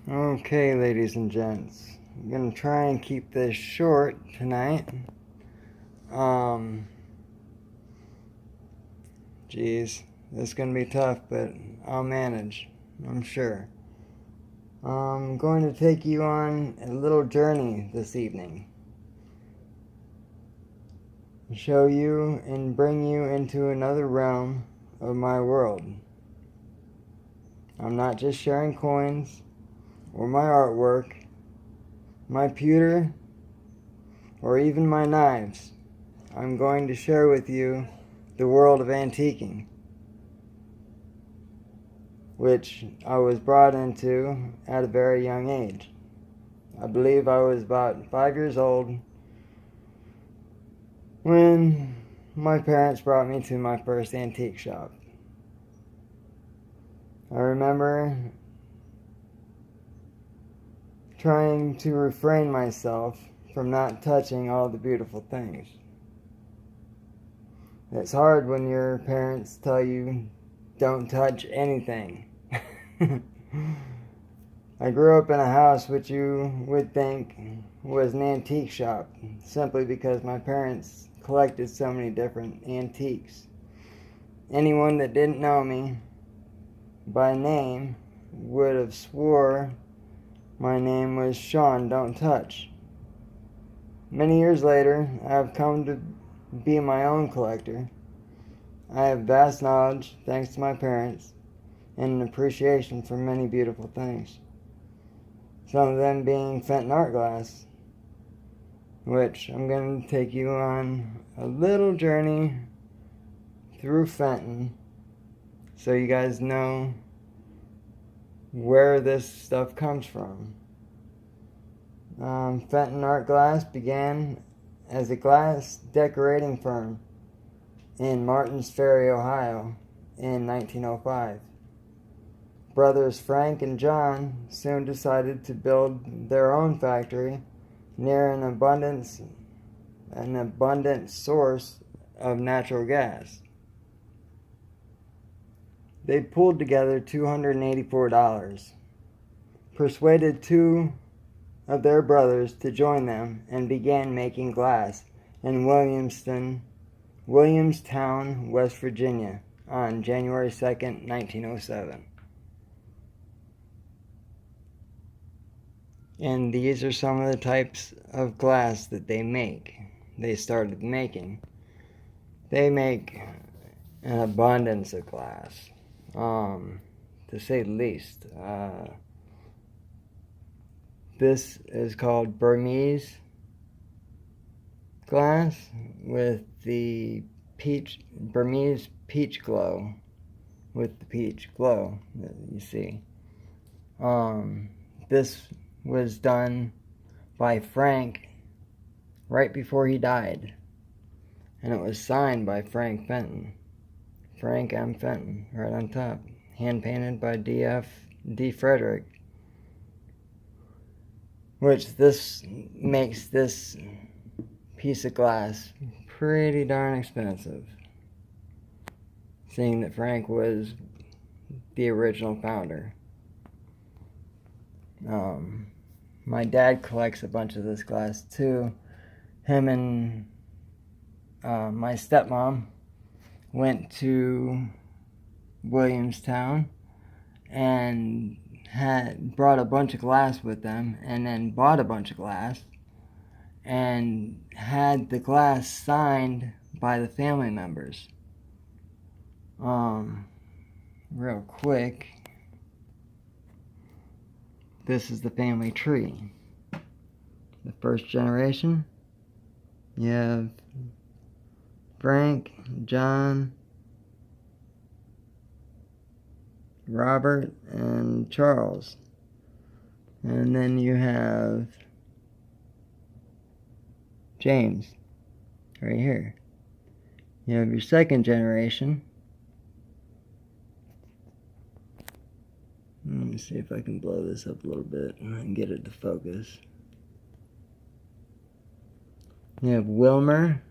Okay, ladies and gents, I'm gonna try and keep this short tonight. Geez, this is gonna be tough, but I'll manage, I'm sure. I'm going to take you on a little journey this evening. Show you and bring you into another realm of my world. I'm not just sharing coins or my artwork, my pewter, or even my knives. I'm going to share with you the world of antiquing, which I was brought into at a very young age. I believe I was about 5 years old when my parents brought me to my first antique shop. I remember trying to refrain myself from not touching all the beautiful things. It's hard when your parents tell you don't touch anything. I grew up in a house which you would think was an antique shop, simply because my parents collected so many different antiques. Anyone that didn't know me by name would have swore my name was Sean Don't Touch. Many years later, I have come to be my own collector. I have vast knowledge, thanks to my parents, and an appreciation for many beautiful things. Some of them being Fenton Artglass, which I'm going to take you on a little journey through Fenton so you guys know where this stuff comes from. Fenton Artglass began as a glass decorating firm in Martins Ferry, Ohio in 1905. Brothers Frank and John soon decided to build their own factory near an abundant source of natural gas. They pulled together $284, persuaded two of their brothers to join them, and began making glass in Williamstown, West Virginia on January 2nd, 1907. And these are some of the types of glass that they started making. They make an abundance of glass, to say the least. This is called Burmese glass with the Burmese peach glow, with the peach glow that you see. This was done by Frank right before he died, and it was signed by Frank Fenton. Frank M. Fenton, right on top. Hand painted by D. Frederick. Which this makes this piece of glass pretty darn expensive, seeing that Frank was the original founder. My dad collects a bunch of this glass too. Him and my stepmom went to Williamstown and had brought a bunch of glass with them, and then bought a bunch of glass and had the glass signed by the family members. Real quick, this is the family tree. The first generation, you have Frank, John, Robert, and Charles. And then you have James, right here. You have your second generation. Let me see if I can blow this up a little bit and get it to focus. You have Wilmer,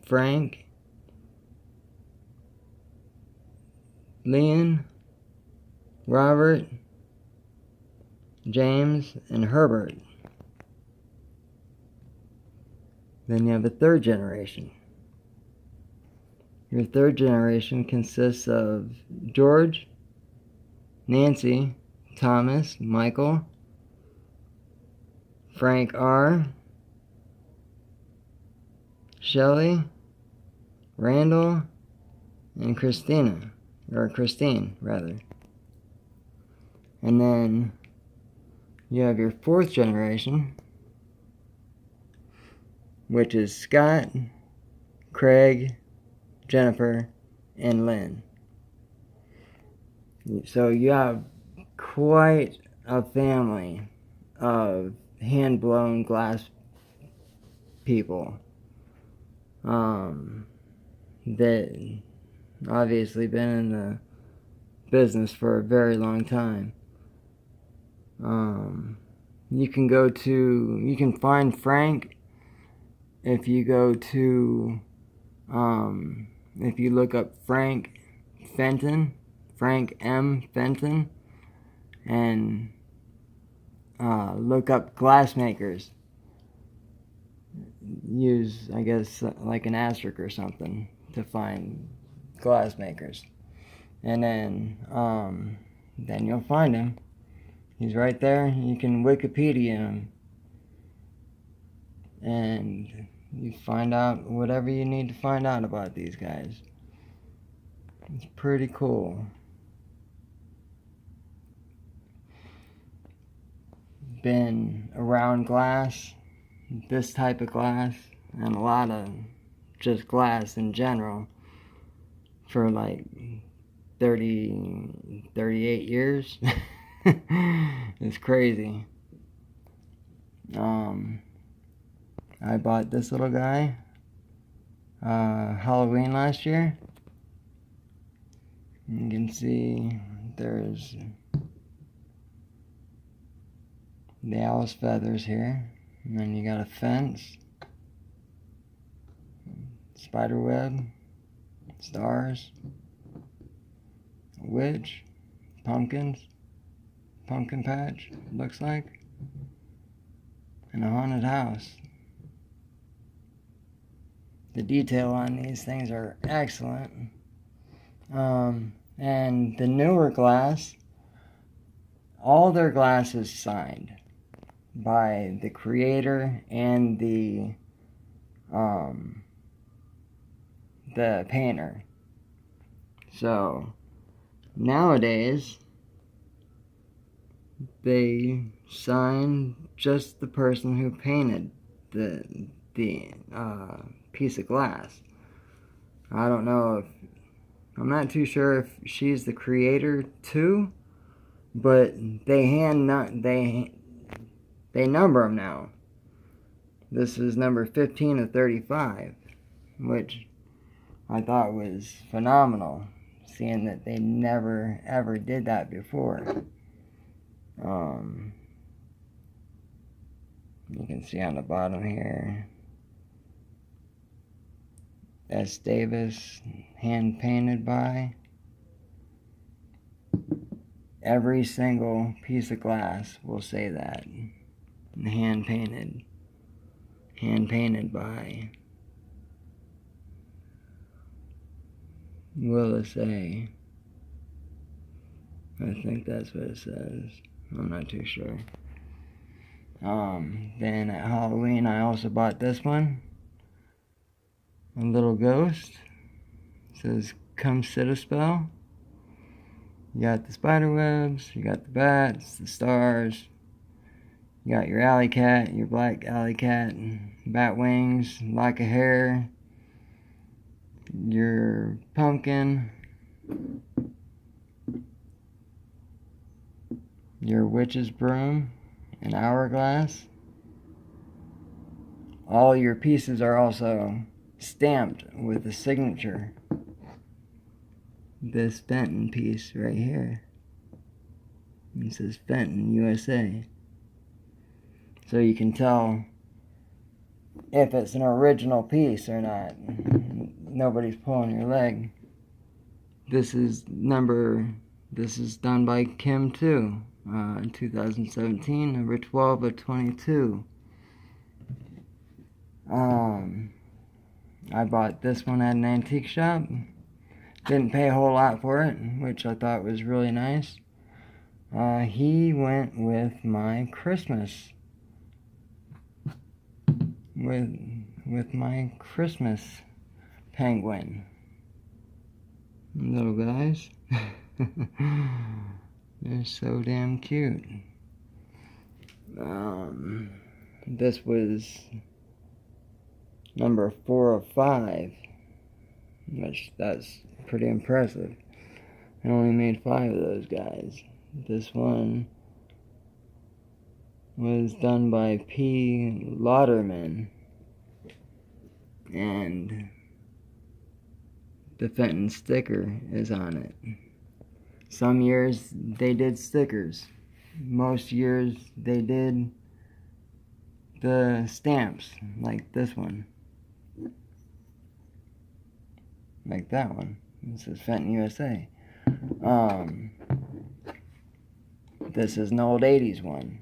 Frank, Leon, Robert, James, and Herbert. Then you have a third generation. Your third generation consists of George, Nancy, Thomas, Michael, Frank R., Shelley, Randall, and Christine, rather. And then you have your fourth generation, which is Scott, Craig, Jennifer, and Lynn. So you have quite a family of hand-blown glass people that obviously been in the business for a very long time. You can find Frank if you go to, if you look up Frank Fenton, Frank M. Fenton, and look up glassmakers. Use, I guess, like an asterisk or something to find glassmakers. And then you'll find him. He's right there. You can Wikipedia him. And you find out whatever you need to find out about these guys. It's pretty cool. Been around glass, this type of glass, and a lot of just glass in general for like 38 years. It's crazy. I bought this little guy Halloween last year. You can see there's the owl's feathers here, and then you got a fence, spider web, stars, a witch, pumpkins, pumpkin patch, looks like, and a haunted house. The detail on these things are excellent. And the newer glass, all their glass is signed by the creator and the painter. So nowadays they sign just the person who painted the piece of glass. I don't know if, I'm not too sure if she's the creator too, but they number them now. This is number 15 of 35, which I thought was phenomenal, seeing that they never ever did that before. You can see on the bottom here, S. Davis, hand painted by. Every single piece of glass will say that. Hand painted by Willis A. I think that's what it says. I'm not too sure. Then at Halloween I also bought this one. A little ghost. It says, "Come sit a spell." You got the spider webs, you got the bats, the stars. You got your alley cat, your black alley cat, bat wings, lock of hair, your pumpkin, your witch's broom, an hourglass. All your pieces are also stamped with the signature. This Fenton piece right here, it says Fenton, USA. So you can tell if it's an original piece or not. Nobody's pulling your leg. This is done by Kim too. in 2017, number 12 of 22. I bought this one at an antique shop. Didn't pay a whole lot for it, which I thought was really nice. He went with my Christmas. With my Christmas penguin. Little guys. They're so damn cute. This was number 4 of 5, which that's pretty impressive. I only made 5 of those guys. This one was done by P. Lauderman, and the Fenton sticker is on it. Some years they did stickers. Most years they did the stamps, like this one. Like that one. This is Fenton, USA. This is an old 80s one.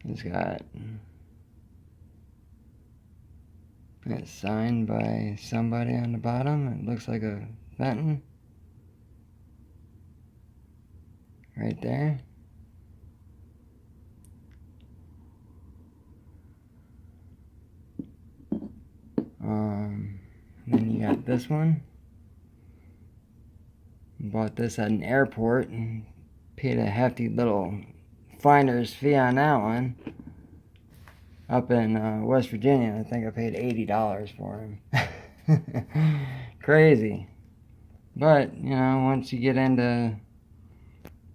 It's signed by somebody on the bottom. It looks like a Fenton. Right there. Then you got this one. Bought this at an airport and paid a hefty little finder's fee on that one. Up in West Virginia, I think I paid $80 for him. Crazy. But, you know, once you get into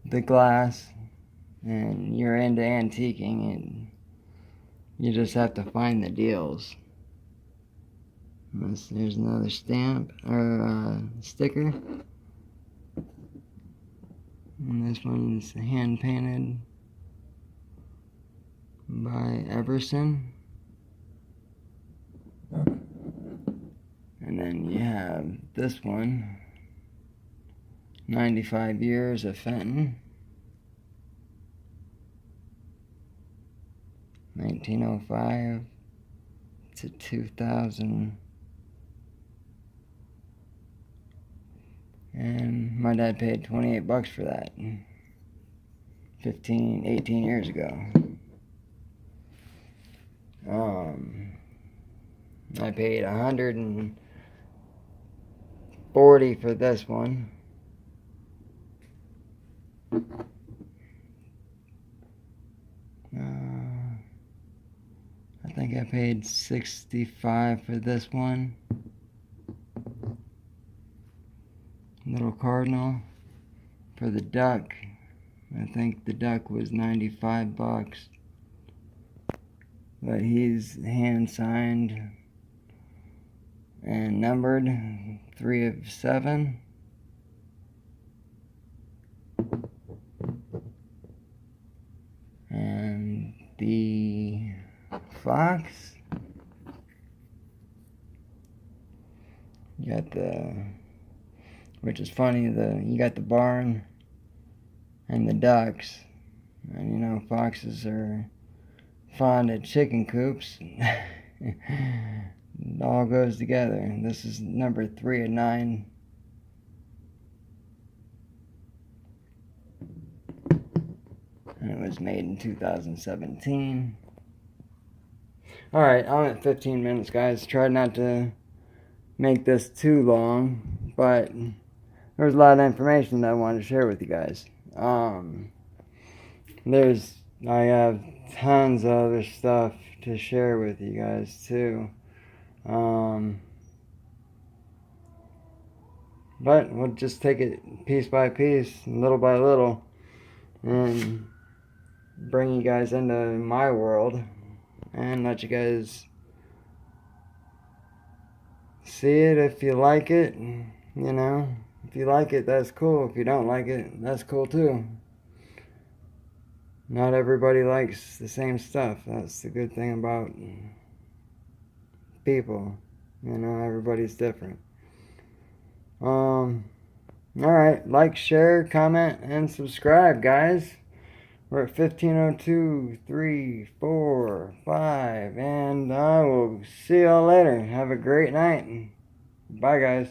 the glass and you're into antiquing, and you just have to find the deals. There's another stamp, or sticker. And this one's hand painted by Everson. And then you have this one, 95 years of Fenton, 1905 to 2000. And my dad paid $28 for that 18 years ago. I paid $140 for this one. I think I paid $65 for this one. Little cardinal. For the duck, I think the duck was $95. But he's hand signed and numbered 3 of 7. And the fox, you got which is funny, you got the barn and the ducks. And you know, foxes are fond of chicken coops. It all goes together. This is number 3 of 9. And it was made in 2017. Alright, I'm at 15 minutes, guys. Tried not to make this too long, but there's a lot of information that I wanted to share with you guys. I have tons of other stuff to share with you guys too. But we'll just take it piece by piece, little by little, and bring you guys into my world and let you guys see it if you like it. You know, if you like it, that's cool. If you don't like it, that's cool too. Not everybody likes the same stuff. That's the good thing about people. You know, everybody's different. Alright, like, share, comment, and subscribe, guys. We're at 1502, 3, 4, 5, and I will see y'all later. Have a great night. Bye, guys.